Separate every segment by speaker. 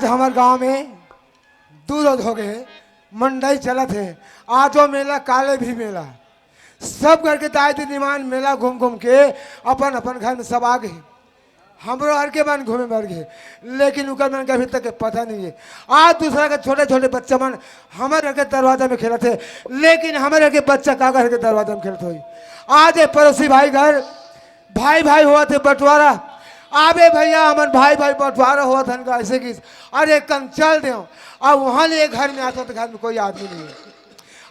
Speaker 1: आज हमारे गांव में दूध हो गए मंडई चला थे। आज वो मेला काले भी मेला सब करके दाई दीदीमान मेला घूम घूम के अपन अपन घर में सब आ गए। हमरो हर के मन घूमे मर गए, लेकिन उनका मन का अभी तक पता नहीं है। आज दूसरा के छोटे छोटे बच्चा मन हमारे घर के दरवाजा में खेला थे, लेकिन हमारे घर के बच्चा का घर के दरवाजा में खेलते हुई। आज एक पड़ोसी भाई घर भाई भाई हुआ थे बंटवारा। आबे भैया हमारे भाई भाई बंटवारा हुआ था इनका ऐसे कि अरे कल चल दे। अब वहाँ ले घर में आता तो घर में कोई आदमी नहीं है।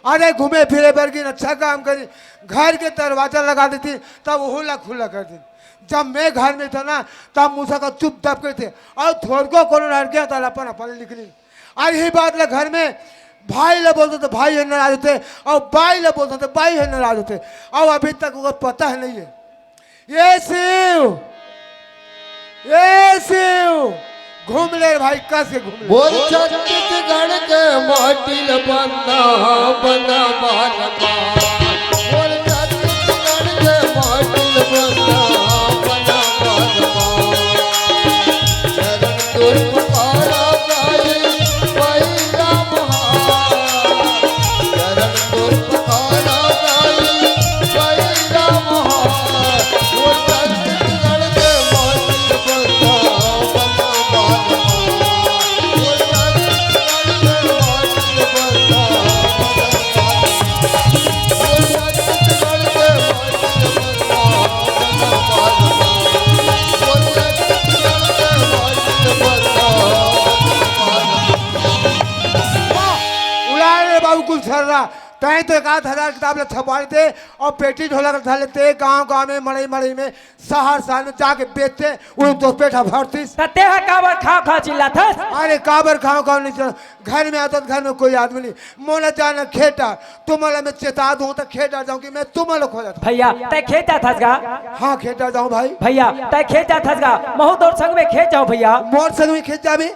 Speaker 1: अरे घूमे फिरे बरगिन अच्छा काम करी, घर के दरवाजा लगा देती तब हुला खुला कर दी। जब मैं घर में था ना तब मूसा का चुप दब गए थे और थोड़को को लड़ गया तो अपन अपन निकली। और यही बात ना घर में भाई ले बोलते थे भाई है नाराज होते और बाई ले बोलते थे बाई है नाराज होते। और अभी तक उनको पता है नहीं है। ये शिव घूम ले भाई कैसे घूम
Speaker 2: बोल छत्तीसगढ़ के माटिल बंदा बंदा बार बोल छत्तीसगढ़ के माटिल बंदा बंदा बार शरण तुर पुकारा गाई भाई राम शरण तुर पुकारा गाई भाई राम बोल छत्तीसगढ़ के माटिल बंदा
Speaker 1: तय तो 1000 किताब ले छपवाए थे और पेटी ढोला कर लेते गांव गांव में मड़ई मड़ई में शहर शहर में जाके बेचते उन तो पेटा भरती
Speaker 3: काबर खा चिल्ला था।
Speaker 1: अरे काबर खाओ नहीं चल घर में आता घर में कोई आदमी नहीं मोला जाना खेटा तुम्हारा मैं चेता दूं तो खेटा जाऊं कि मैं तुम्हारा खो जाता
Speaker 3: भैया तय खेत जाता था।
Speaker 1: हाँ खेटा जाऊं भाई
Speaker 3: भैया तय खेत जाता था महू दौड़ संग में खेत जाओ भैया
Speaker 1: मोर संग में खेत जाबे।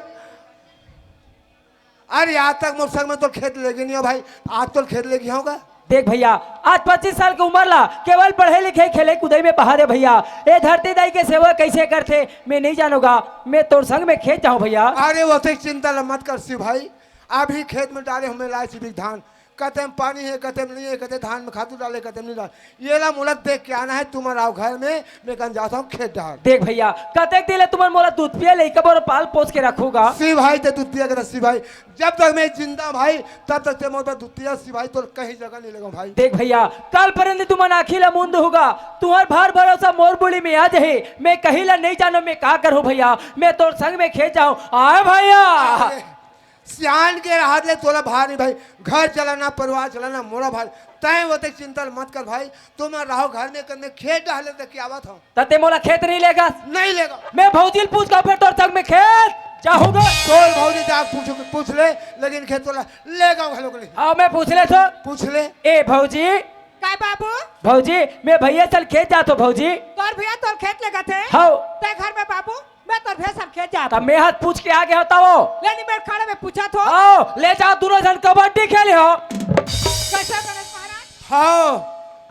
Speaker 1: अरे आज तक मोर संग में तो खेत लेगी नहीं हो भाई, आज तो खेत लेगी होगा।
Speaker 3: देख भैया आज 25 साल की उम्र ला केवल पढ़े लिखे खेले कूदे में बहारे भैया ए धरती दाई के सेवा कैसे करते मैं नहीं जानूंगा। मैं तोर संग में खेत जाऊं भैया।
Speaker 1: अरे वो तो चिंता मत कर शिव भाई, अभी खेत में डाले हमें लाए सी धान कहते में पानी है कहते में नहीं है कहते धान में खातू डाले कहते नहीं डाल ये ला मुलक देख के आना है तुम्हारा घर में मैं कल जाता हूँ खेत डाल।
Speaker 3: देख भैया कहते दिले तुम्हारे मोला दूध पिया ले कब और पाल पोस के रखूंगा।
Speaker 1: शिव भाई तो दूध पिया शिव भाई जब तक मैं जिंदा भाई तब तक ते मोर पर दूध पिया शिव भाई तो कहीं जगह नहीं लगा भाई।
Speaker 3: देख भैया कल पर तुम्हारा आखिला मुंद होगा तुम्हार भार भरोसा मोर बुली में आ जाए मैं कहीं ला नहीं जानो मैं क्या करूँ भैया मैं तोर संग में खेत जाऊँ आए भैया।
Speaker 1: सियान के हाथ ले तोला भार नहीं भाई, घर चलाना परिवार चलाना मोरा भाई तय वो तक चिंता मत कर भाई तुम रहो घर में करने खेत डाले तक क्या बात हो
Speaker 3: तते मोला खेत नहीं लेगा
Speaker 1: नहीं लेगा। मैं
Speaker 3: भौजी पूछ का फिर तोर संग में खेत चाहूंगा
Speaker 1: तोर भौजी जा पूछ ले लेकिन खेत तोला लेगा घलो के
Speaker 3: हाँ मैं पूछ ले तो
Speaker 1: पूछ ले।
Speaker 3: ए भौजी
Speaker 4: काय बाबू
Speaker 3: भौजी मैं भैया चल खेत जातो भौजी
Speaker 4: तोर भैया तोर खेत लगा थे
Speaker 3: हाँ
Speaker 4: ते घर में बाबू मैं तोर भैया सब खेत जाता
Speaker 3: मैं हाथ पूछ के आगे होता वो
Speaker 4: लेनी मेरे खाने में पूछा तो
Speaker 3: आओ ले जाओ दोनों जन कबड्डी खेले हो
Speaker 4: कैसे गणेश महाराज।
Speaker 1: हाँ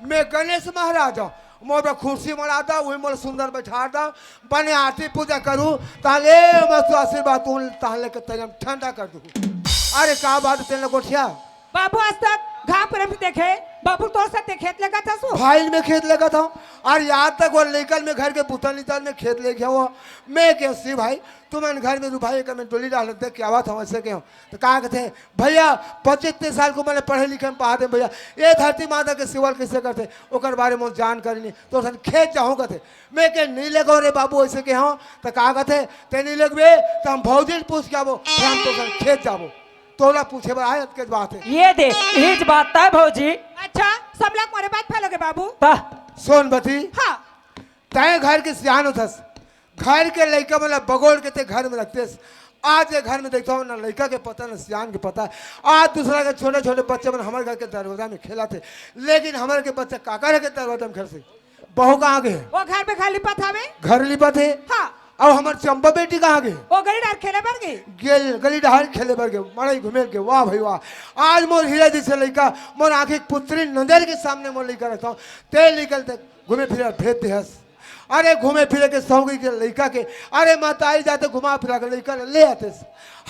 Speaker 1: मैं गणेश महाराज हूँ मोर पर कुर्सी मराता वही मोर सुंदर बैठाता बने आरती पूजा करूँ ताले मैं तो आशीर्वाद तू ताले के तजम ठंडा कर दूँ। अरे का बात तेरे गोठिया
Speaker 4: बाबू आज तक घाम पर भी देखे बाबू तोर से खेत लगा था सो
Speaker 1: भाई में खेत लगा था और यहाँ तक वो लेकर में घर के पुतल नितल में खेत ले गया हुआ मैं क्यों सी भाई तुम्हारे घर में भाई का मैं डोली डाल देते क्या बात हम ऐसे क्यों तो कहा कहते हैं भैया 25 साल को मैंने पढ़े लिखे में पढ़ाते भैया ये धरती माता के सिवल कैसे करते ओकर बारे में जानकारी नहीं तो सन खेत जाऊँ कहते मैं क्या नहीं लगो रे बाबू ऐसे के हाँ तो कहा कहते ते नहीं लगबे तो हम भौजी पूछ के आवो हम तो सन खेत जाबो तोला पूछे आए के बात है
Speaker 3: ये दे हिज बात है भौजी।
Speaker 4: अच्छा सब लोग मोरे बात फैलोगे बाबू
Speaker 1: सोन बती
Speaker 4: हाँ
Speaker 1: तय घर के सियान उठस घर के लड़का मतलब बगोड़ के ते घर में रखते आज ये घर में देखता हूँ ना लड़का के पता ना सियान के पता आज दूसरा के छोटे छोटे बच्चे मन हमारे घर के दरवाजा में खेला थे लेकिन हमारे के बच्चे काका के दरवाजा में घर से बहू कहाँ गए
Speaker 4: वो घर में खाली पता हमें
Speaker 1: घर लिपा थे
Speaker 4: हाँ
Speaker 1: और हमारे चंपा बेटी कहाँ गए
Speaker 4: वो गली डाल खेले बढ़ गई
Speaker 1: गली डहार खेले बढ़ गए मड़ई घूमे के वाह भाई वाह आज मोर हीरा जैसे लड़का मोर आंखें पुत्री नजर के सामने मोर लड़का रखता हूँ ते निकलते घूमे फिर भेज दे हस अरे घूमे फिरे के सौगी के लड़का के अरे माताई जाते घुमा फिरा के लड़का ले आते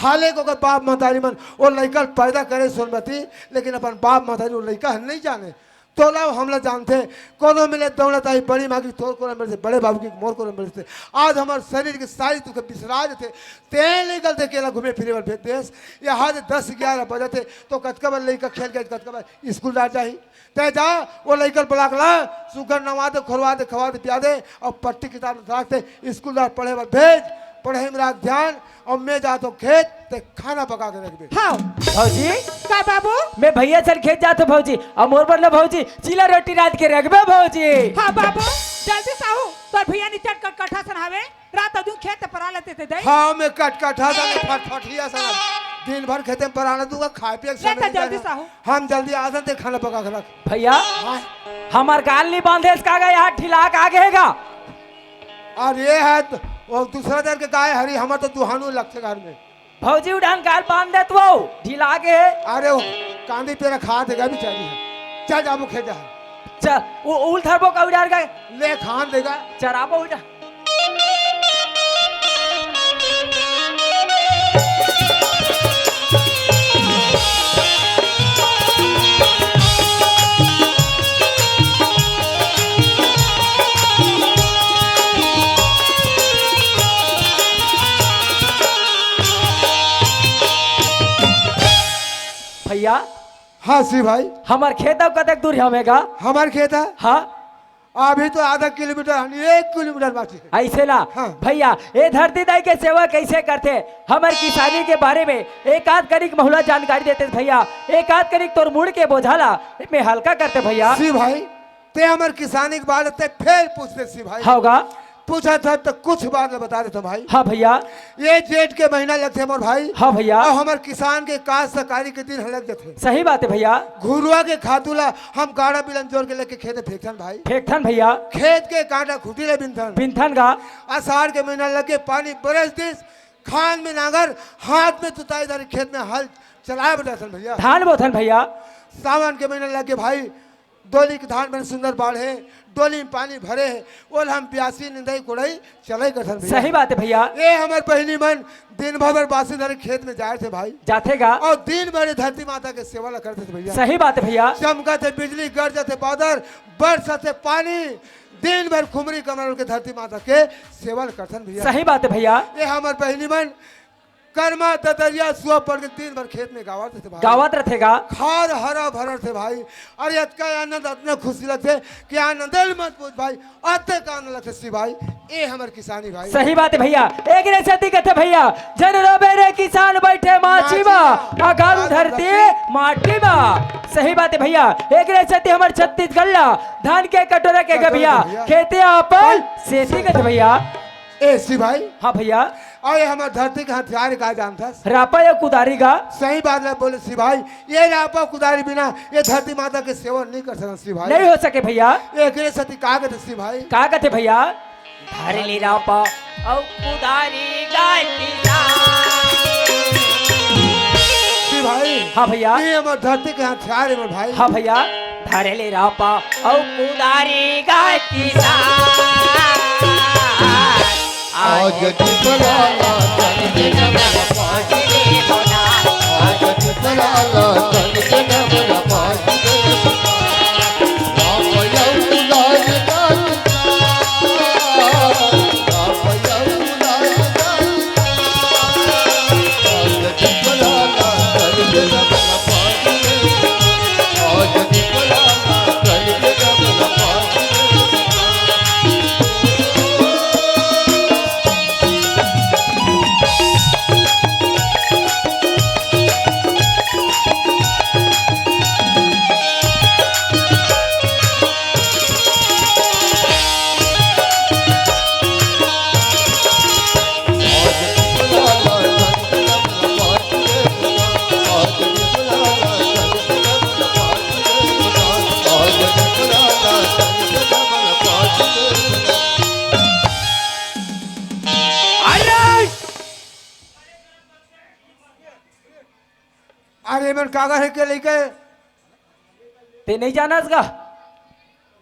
Speaker 1: हाले को अगर बाप मातारी मन वो लड़का पैदा करे सोनमती लेकिन अपन बाप मातारी वो लड़का नहीं जाने तो लाओ हम लोग जानते कोनो मिले दौलत आई बड़ी मांगी तो को मिले से बड़े बाबू की मोर को मिले से आज हमारे शरीर की सारी तुके बिसरा थे तेल निकलते केला घूमे फिरे वाले देश यहाँ 10-11 बजे थे तो कतकबर लड़का खेल के कतकबर स्कूल जा चाहिए ते जा वो लड़का बुला ला सुगर नवा दे खोलवा दे खवा दे पिया दे और पट्टी किताब रख दे स्कूल पढ़े वाले भेज पढ़े में रख ध्यान और मैं जा तो खेत ते खाना पका के रख दे
Speaker 4: हाँ
Speaker 3: भौजी
Speaker 4: का बाबू
Speaker 3: मैं भैया चल खेत जाते भौजी और मोर पर ना भौजी चिला रोटी रात के रखबे भौजी।
Speaker 4: हाँ बाबू जल्दी साहू तोर भैया नी चट कट्ठा सनावे रात अदू खेत पर आ लेते थे दई
Speaker 1: हाँ मैं कट कटा फटफटिया सा दिन भर खेते में पराना दूंगा खाए पिए के
Speaker 4: लेता
Speaker 1: समय
Speaker 4: जल्दी
Speaker 1: नहीं
Speaker 4: साहू।
Speaker 1: जाना। हम जल्दी आ जाते खाना पका के रख
Speaker 3: भैया
Speaker 1: हाँ।
Speaker 3: हमार गाल नहीं बांधे इसका गया यहाँ ठिलाक आगेगा
Speaker 1: और ये है तो वो दूसरा दर के गाय हरी हमार तो दुहानू लगते घर में
Speaker 3: भौजी उड़ान गाल बांध दे तो ढीला के है
Speaker 1: अरे वो कांदी पे खा देगा भी चाहिए चल जाबो खेत जा
Speaker 3: चल वो उल थरबो का उड़ार का
Speaker 1: ले खान देगा
Speaker 3: चराबो उड़ा भैया
Speaker 1: हाँ सी भाई
Speaker 3: हमार खेत अब कतक दूर हमेगा
Speaker 1: हमार खेत है
Speaker 3: हाँ
Speaker 1: अभी तो आधा किलोमीटर 1 किलोमीटर बाकी है
Speaker 3: ऐसे ना
Speaker 1: हाँ।
Speaker 3: भैया ये धरती दाई के सेवा कैसे करते हमार किसानी के बारे में एक आध करीक बहुला जानकारी देते भैया एक आध करीक तोर मुड़ के बोझाला में हल्का करते भैया
Speaker 1: सी भाई ते हमार किसानी के बारे ते फिर पूछते सी भाई
Speaker 3: होगा
Speaker 1: पूछा था तो कुछ बात न बता देता भाई
Speaker 3: हाँ भैया
Speaker 1: ये जेठ के महीना लगते हमारे भाई
Speaker 3: हाँ भैया
Speaker 1: और हमारे किसान के काश सरकारी के दिन लग जाते
Speaker 3: सही बात है भैया
Speaker 1: घुरुआ के खातूला हम गाड़ा बिलन जोड़ के लेके खेत फेंकन भाई
Speaker 3: फेंकथन भैया
Speaker 1: खेत के कांटा खुटी ले बिनथन
Speaker 3: बिनथन का
Speaker 1: आषाढ़ के महीना लगे पानी बरस दिस खान में नागर हाथ में तुताई दारी खेत में हल चलाए बताथन भैया
Speaker 3: धान बोथन भैया
Speaker 1: सावन के महीने लगे भाई डोली के धान में सुंदर बाढ़ है डोली में पानी भरे है और हम प्यासी निंदाई कुड़ाई चलाई करथन भैया
Speaker 3: सही बात है भैया
Speaker 1: ये हमारे पहली मन दिन भर बासी धरे खेत में जाए थे भाई
Speaker 3: जातेगा
Speaker 1: और दिन भर धरती माता के सेवा ला करते थे भैया
Speaker 3: सही बात है भैया
Speaker 1: चमका थे बिजली गरज थे बादल बरसा थे पानी दिन भर खुमरी कमर के धरती माता के सेवा करथन भैया
Speaker 3: सही बात है भैया
Speaker 1: ये हमारे पहली मन कर्मा ददरिया सुआ पड़ के दिन भर खेत में गावत थे भाई
Speaker 3: गावत रहेगा
Speaker 1: खाद हरा भरा थे भाई अरे अतका आनंद इतना खुशी लगते कि आनंद मत पूछ भाई अते का आनंद लगते सी भाई ये हमारे किसानी भाई
Speaker 3: सही बात है भैया एक रे सती कहते भैया जन रोबे रे किसान बैठे माची बा अगारू धरती माटी बा सही बात है भैया एक रे सती हमारे छत्तीसगढ़ ला धान के कटोरा के भैया खेते अपन सेती कहते भैया
Speaker 1: ए सी भाई
Speaker 3: हाँ भैया
Speaker 1: और ये हमारे धरती का हथियार का जानता
Speaker 3: रापा या कुदारी का
Speaker 1: सही बात है बोले सी भाई ये रापा कुदारी बिना ये धरती माता के सेवा नहीं कर सकता सी भाई
Speaker 3: नहीं हो सके भैया
Speaker 1: एक रे सती का कहते सी भाई
Speaker 3: का कहते भैया धरली रापा औ कुदारी गाती
Speaker 1: सी भाई
Speaker 3: हाँ भैया
Speaker 1: ये हमारे धरती के हथियार है मेरे भाई
Speaker 3: हाँ भैया धरली रापा औ कुदारी गाती
Speaker 2: आज जितलाला तन के नमन पाटी रे बोला आज जितलाला तन के नमन पाटी रे बोला आप यमुना जान आप यमुना जान आज जितलाला तन के नमन पाटी रे आज जितलाला तन के नमन पाटी रे
Speaker 1: अरे मन कागज है के लेके
Speaker 3: ते नहीं जाना इसका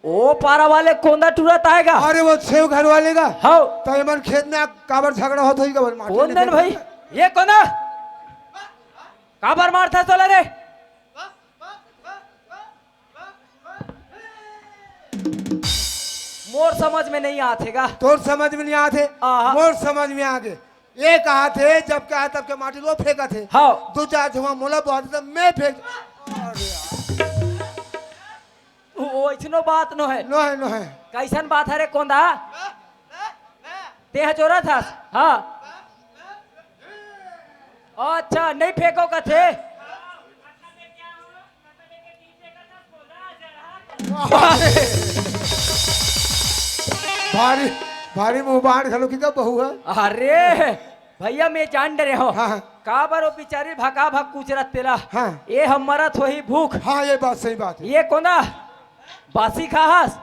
Speaker 3: ओ पारा वाले कोंदा टूरत आएगा।
Speaker 1: अरे वो छेव घर वाले का
Speaker 3: हाँ
Speaker 1: तो मन खेत में काबर झगड़ा होता ही कबर माटी
Speaker 3: कौन
Speaker 1: ने
Speaker 3: दिन
Speaker 1: फेंक
Speaker 3: भाई
Speaker 1: दिया।
Speaker 3: ये कोना काबर मारता चला रे। मोर समझ में नहीं आतेगा।
Speaker 1: तोर समझ में नहीं आते
Speaker 3: आहा।
Speaker 1: मोर समझ में आ गए। एक कहा थे जब कहा तब के माटी वो फेंका थे
Speaker 3: हाँ
Speaker 1: दो चार धुआं मोला बहुत तो मैं फेंक अरे यार,
Speaker 3: वो इतनो बात नो है।
Speaker 1: नो है
Speaker 3: कैसन बात है रे कोंदा तेह जोरा था। हाँ अच्छा नहीं फेंको कथे।
Speaker 1: भारी भारी मुंह बाढ़ खलो की कब बहू है
Speaker 3: अरे भैया मैं जान डरे हो
Speaker 1: हाँ।
Speaker 3: का बारो बिचारी भगा भग कुचरत तेला।
Speaker 1: हाँ।
Speaker 3: ये हम मरत हो ही भूख।
Speaker 1: हाँ ये बात सही बात है
Speaker 3: ये कोना बासी खाहस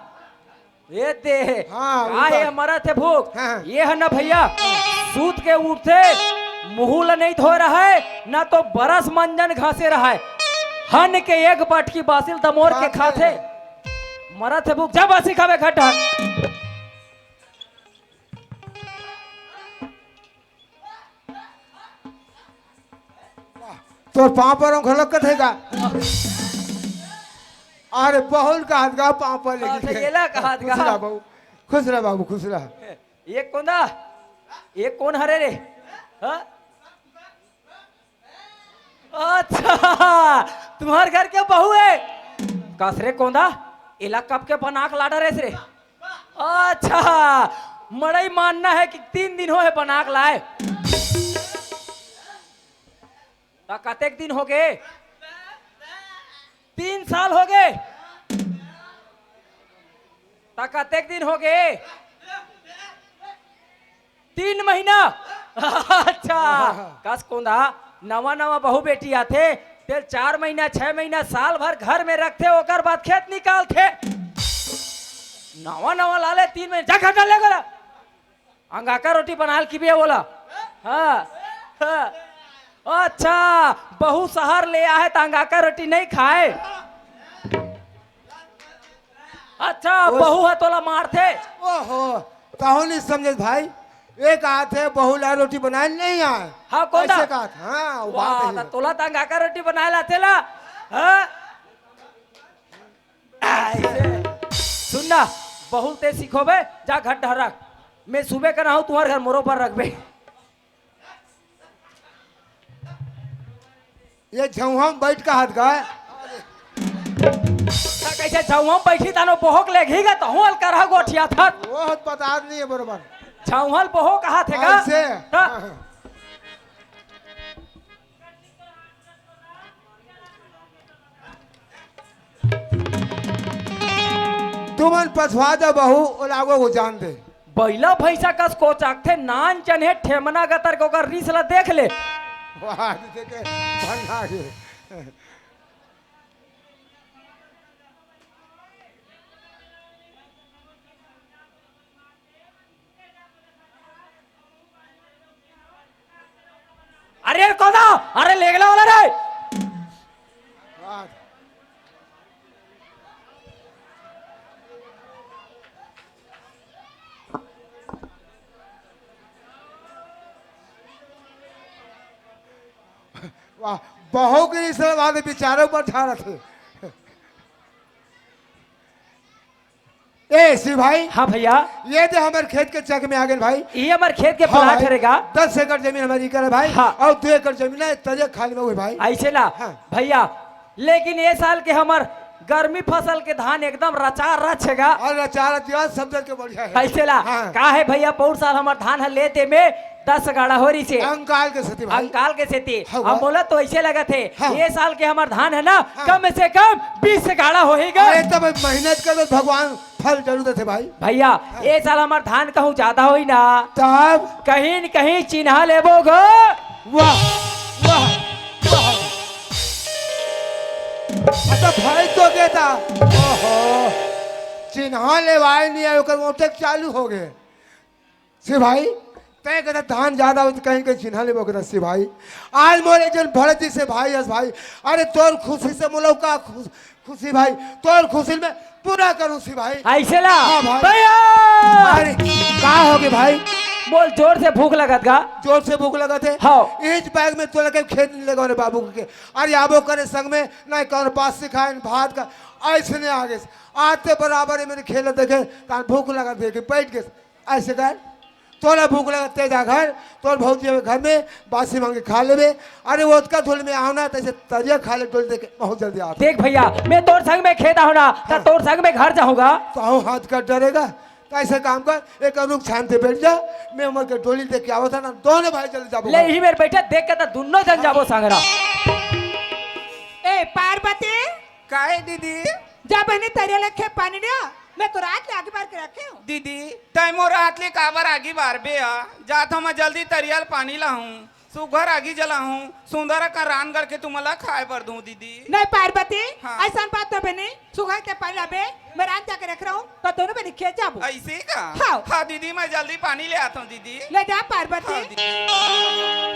Speaker 3: ये ते
Speaker 1: हाँ,
Speaker 3: का
Speaker 1: ऊपर।
Speaker 3: ये मरत है भूख।
Speaker 1: हाँ।
Speaker 3: ये है ना भैया सूत के उठते मुहुल नहीं धो रहा है ना तो बरस मंजन घासे रहा है। हन के एक पटकी बासिल दमोर के खाते मरत है भूख। जब बासी खावे घटा
Speaker 1: तो पाँव पर खलक कथेगा अरे बहुल का हाथ गा पाँव पर
Speaker 3: अच्छा, येला का हाथ गा।
Speaker 1: खुश रहा बाबू खुश रहा बाबू खुश रहा
Speaker 3: ये कोंदा ये कौन हरे रे। हाँ? अच्छा तुम्हार घर के बहू है कसरे कोंदा इला कब के बनाक लाडा रेस रे। अच्छा मड़ई मानना है कि 3 दिन हो है बनाक लाए। ता कतेक दिन हो गए 3 साल हो गए। ता कतेक दिन हो गए 3 महीना। अच्छा कस कोंदा नवा नवा बहू बेटी आथे फिर 4 महीना 6 महीना साल भर घर में रखते ओकर बाद खेत निकालते। नवा नवा लाले 3 महीने जा खा ले गला अंगाका रोटी बनाल की भी बोला। हाँ हाँ अच्छा बहू शहर ले आए तो अंगाका रोटी नहीं खाए। अच्छा बहू है तोला मारते।
Speaker 1: ओहो ताहू नहीं समझे भाई एक हाथ है बहु ला रोटी बनाए नहीं आए
Speaker 3: हाँ कौन
Speaker 1: ऐसे कहा था हाँ वो बात
Speaker 3: वाह
Speaker 1: है
Speaker 3: ता तोला ता अंगाका रोटी बनाए लाते ला। हाँ ऐसे सुनना बहुत ते सीखो बे जा घर ढहर रख। मैं सुबह कर रहा हूँ तुम्हारे घर मोरो पर रख बे।
Speaker 1: ये झुआ बैठ का हाथ गाय
Speaker 3: कैसे छाऊ बैठी तानो बोहक ले घीगा तो हूँ कर गोठिया था
Speaker 1: वो पता नहीं है बरोबर
Speaker 3: छाऊहल बोहो कहा थे का
Speaker 1: ऐसे
Speaker 3: हाँ।
Speaker 1: तुमन पछवा जा बहू और लागो वो जान दे
Speaker 3: बैला भैंसा कस कोचाक थे नान चने ठेमना गतर को कर रीस ला देख ले।
Speaker 1: वाह देखे भंगा के
Speaker 3: अरे कोदा अरे लेगला वाला रे
Speaker 1: वाह वाह बहू के इस वाले बेचारों पर ठाड़ा थे ए सी भाई
Speaker 3: हाँ भैया
Speaker 1: ये तो हमारे खेत के चक में आ गए भाई
Speaker 3: ये हमारे खेत के
Speaker 1: हाँ
Speaker 3: प्लाट
Speaker 1: भाई,
Speaker 3: करेगा
Speaker 1: 10 एकड़ जमीन हमारी कर है भाई
Speaker 3: हाँ।
Speaker 1: और 2 एकड़ जमीन है तजे खाली में हुई भाई
Speaker 3: ऐसे ना
Speaker 1: हाँ।
Speaker 3: भैया लेकिन ये साल के हमार गर्मी फसल के धान एकदम रचा रचेगा।
Speaker 1: और चार दिवस सब जल के बढ़िया है
Speaker 3: ऐसे ला
Speaker 1: हाँ।
Speaker 3: का है भैया पौर साल हमार धान है लेते में 10 गाड़ा हो रही से
Speaker 1: अंकाल के सती भाई
Speaker 3: अंकाल के सेती
Speaker 1: हाँ,
Speaker 3: अब बोला तो ऐसे लगा थे
Speaker 1: हाँ।
Speaker 3: ये साल के हमार धान है ना कम से कम 20 गाड़ा होएगा।
Speaker 1: अरे तब मेहनत कर तो भगवान फल जरूर देते भाई
Speaker 3: भैया ये साल हमार धान कहूँ ज्यादा होई ना
Speaker 1: तब
Speaker 3: कहीं न कहीं चिन्हा लेबो गो।
Speaker 1: वाह वाह वाह अच्छा भाई तो देता ओहो चिन्हा ले भाई नहीं आयो कर मोटे चालू हो गए से भाई तय कहता धान ज्यादा हो तो कहीं कहीं चिन्हा ले बोकता सी भाई आज मोर एक जन भरत जी से भाई यस भाई अरे तोर खुशी से मुलो का खुशी भाई तोर खुशी में पूरा करूं सी भाई
Speaker 3: ऐसे ला
Speaker 1: हाँ भाई।
Speaker 3: भैया
Speaker 1: अरे का हो गए भाई
Speaker 3: बोल जोर से भूख लगत का
Speaker 1: जोर से भूख लगा थे
Speaker 3: हाँ।
Speaker 1: इस बैग में तो लगे खेत नहीं लगा बाबू के अरे आबो करे संग में नहीं कौन पास से खाए भात का ऐसे नहीं आगे आते बराबर है मेरे खेल देखे कान भूख लगा देखे बैठ के ऐसे कर तोरा भूख लगा तेजा घर तोर भौजी घर में बासी मांगे खा लेवे अरे वो उसका धुल में आना तो ऐसे तरिया खा ले डोल दे के बहुत जल्दी आता
Speaker 3: देख भैया मैं तोर संग में खेता हूँ ना तो तोर संग में घर जाऊंगा
Speaker 1: तो आहू हाथ कर डरेगा तो ऐसे काम कर एक रुख छान पे बैठ जा मैं उमर के डोली देख के आवता ना दोनों भाई जल्दी जाबो
Speaker 3: ले ही मेरे बैठे देख के तो दोनों जन जाबो संगरा
Speaker 4: ए पार्वती
Speaker 5: काहे दीदी
Speaker 4: जा बहनी तरिया लखे पानी दिया मैं तो रात ले आगे बार के रखे हूँ
Speaker 5: दीदी तैमो रात ले काबर आगी बार बे जात हम जल्दी तरियाल पानी लाहूं सुघर आगी जलाहूं सुंदर का रान करके तुम्हाला खाए पर दूं दीदी
Speaker 4: नहीं पार्वती
Speaker 5: हाँ।
Speaker 4: ऐसा बात तो बहनी सुबह के पानी लाबे मैं रात जाके रख रहा हूँ तो दोनों बहनी खेत जाबो
Speaker 5: ऐसे का
Speaker 4: हाँ।
Speaker 5: हाँ दीदी मैं जल्दी पानी ले आता हूँ दीदी
Speaker 4: ले जा पार्वती
Speaker 5: हाँ, दीदी।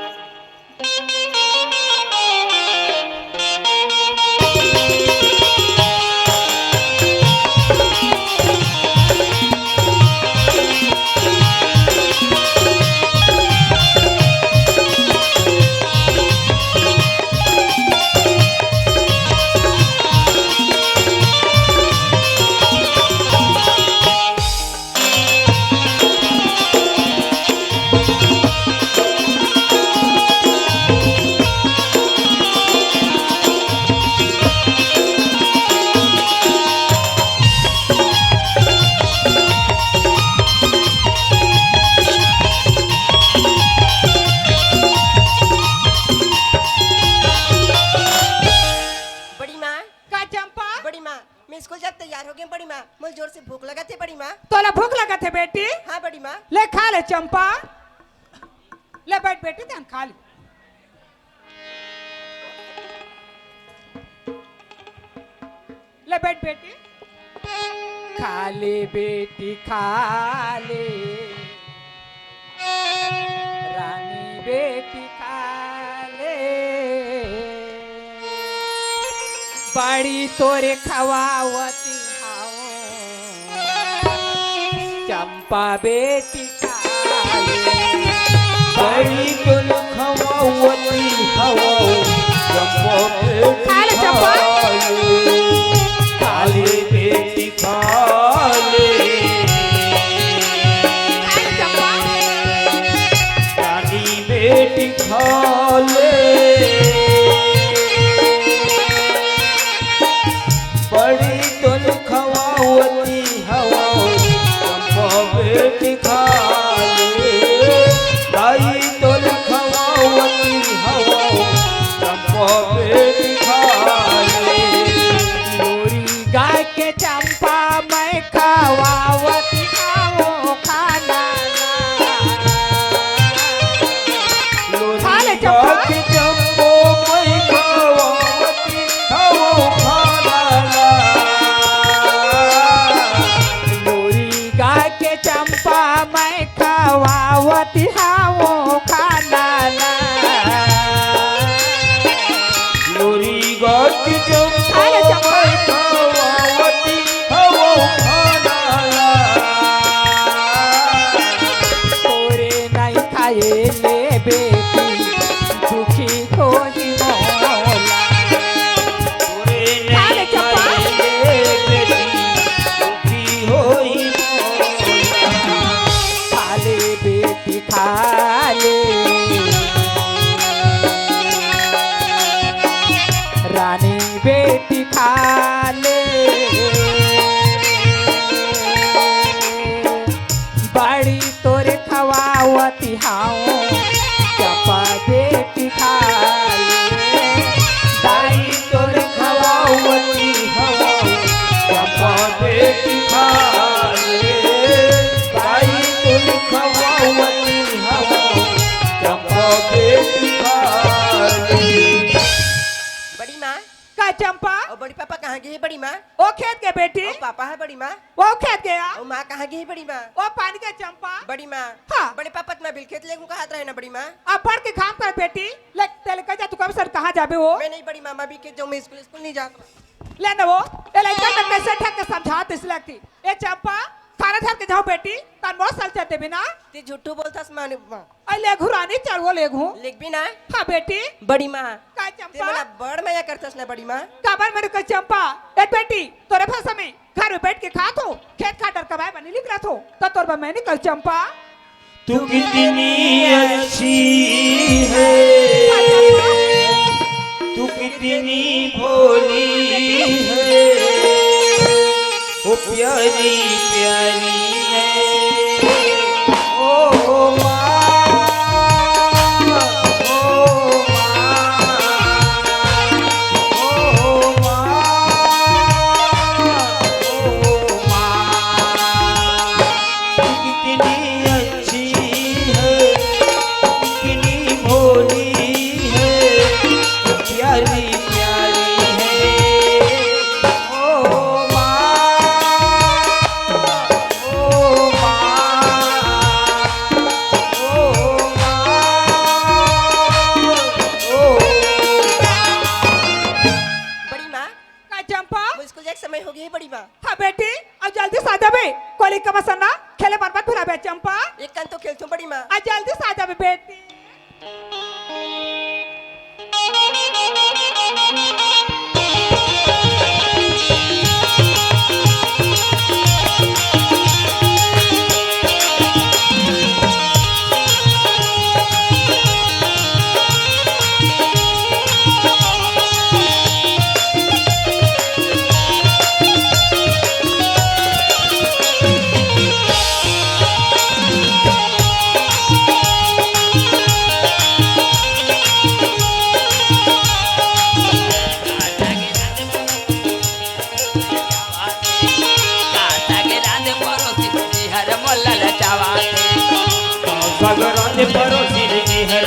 Speaker 6: बड़ी माँ
Speaker 4: का चंपा
Speaker 6: बड़ी माँ मैं स्कूल जाकर तैयार हो गई बड़ी माँ मुझे जोर से भूख लगा थे बड़ी माँ
Speaker 4: तोला भूख लगा थे बेटी
Speaker 6: हाँ बड़ी माँ
Speaker 4: ले खा ले चंपा ले बैठ बेटी ध्यान खा ले ले बैठ बेटी खा ले बेटी खा ले रानी बेटी खा ले बड़ी तोरे खवावती हाओ चंपा बेटी खा ले
Speaker 3: बड़ी तुल खवावती हवो
Speaker 4: खा ले चंपा
Speaker 3: खाली बेटी खाले
Speaker 4: खा ले चंपा
Speaker 3: रानी बेटी खाले बड़ी तुल खवावती हवो चंपा बेटी खाले दाई तुल खवावती हवो चंपा बेटी खाले
Speaker 4: लोरी गाय के चंपा मैं खवावती आओ खाना खा ले चंपा
Speaker 3: के जम्बो मैं खवावती हवो खाना
Speaker 4: लोरी गाय के चंपा मैं खवावती आओ खाना
Speaker 3: लोरी गाट जम्बो
Speaker 4: खा ले चंपा
Speaker 3: मैं खवावती हवो खाना
Speaker 4: तोरे नहीं खाए ले बेटी दुखी हो ही मोला खा ले चंपा खा ले बेटी खा ले रानी बेटी खा ले बड़ी तोरे खवावती हाओ चंपा बेटी खा ले दाई तोरे खवावती हाओ
Speaker 3: चंपा बेटी खाले दाई तुल खवावती हवो चंपा बेटी खाले
Speaker 6: बड़ी माँ
Speaker 4: का चंपा
Speaker 6: और बड़ी पापा कहाँ गई बड़ी माँ?
Speaker 4: वो खेत गए बेटी,
Speaker 6: और पापा है बड़ी माँ?
Speaker 4: वो खेत गया,
Speaker 6: और माँ कहाँ गई बड़ी माँ?
Speaker 4: वो पानी का चंपा।
Speaker 6: बड़ी माँ,
Speaker 4: हाँ।
Speaker 6: बड़े पापा तुम्हारे बिलखेत ले का हाथ रहे ना बड़ी माँ?
Speaker 4: अब पढ़ के काम कर बेटी, ले तेरे कह जा तू कब सर कहाँ जाबे हो?
Speaker 6: मैं नहीं बड़ी माँ, मैं बिलखेत जाऊँ, मैं स्कूल नहीं जाता।
Speaker 4: ले ना वो, ये लड़का मैं कैसे ठग के समझाते इस लगती। ये चंपा खाना धर के जाओ बेटी, तान बहुत साल चलते बिना।
Speaker 6: ते झूठू बोलता माने माँ।
Speaker 4: आई ले घुरानी चल वो ले घूम।
Speaker 6: लिख भी ना?
Speaker 4: हाँ बेटी,
Speaker 6: बड़ी माँ,
Speaker 4: का
Speaker 6: ते
Speaker 4: चंपा?
Speaker 6: मला बड़ माया करतस ना बड़ी माँ?
Speaker 4: काबर मेरे को चंपा, ए बेटी, तोरे भाषा में घर में बैठ के खा तो, खेत खाटर कमाए बनी लिख रहा तो, तोर बा मैं निकल चंपा।
Speaker 3: तू कितनी अच्छी है, तू कितनी भोली है, ओ प्यारी प्यारी है, ओ माँ, ओ माँ, ओ माँ, ओ माँ, तू कितनी अच्छी है, कितनी भोली है, प्यारी प्यारी है, ओ माँ, ओ माँ, ओ माँ,
Speaker 6: बड़ी माँ,
Speaker 4: का चंपा?
Speaker 6: वो स्कूल जाए समय हो गई बड़ी माँ।
Speaker 4: हाँ बेटी, अब जल्दी से आ जाबे, कोली का मसना, खेले पर मत भुला बे चंपा।
Speaker 6: एक कान तो खेलती हूँ बड़ी माँ।
Speaker 4: आ जल्दी से आ जाबे बेटी।
Speaker 3: सगरान परोसी हर